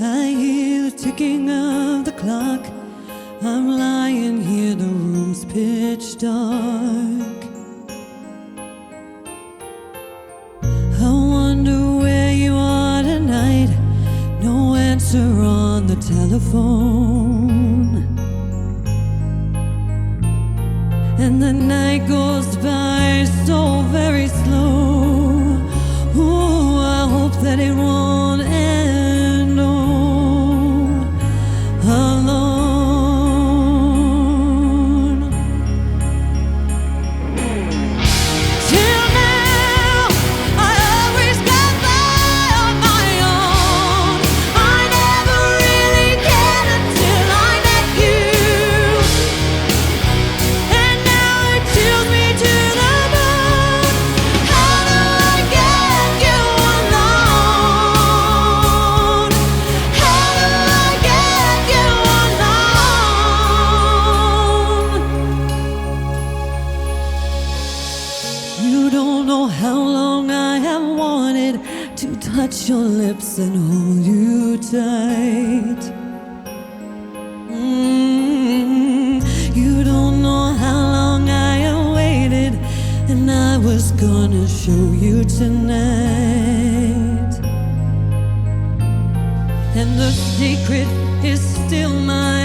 I hear the ticking of the clock. I'm lying here, the room's pitch dark. I wonder where you are tonight. No answer on the telephone. And the night goes by so very slow. Ooh, I hope that it won't end alone. Till now, I always got by on my own. I never really cared until I met you. And now it chills me to the bone. How do I get you alone? How do I get you alone? You don't know how long I have wanted to touch your lips and hold you tight. You don't know how long I have waited, and I was gonna show you tonight. And the secret is still mine.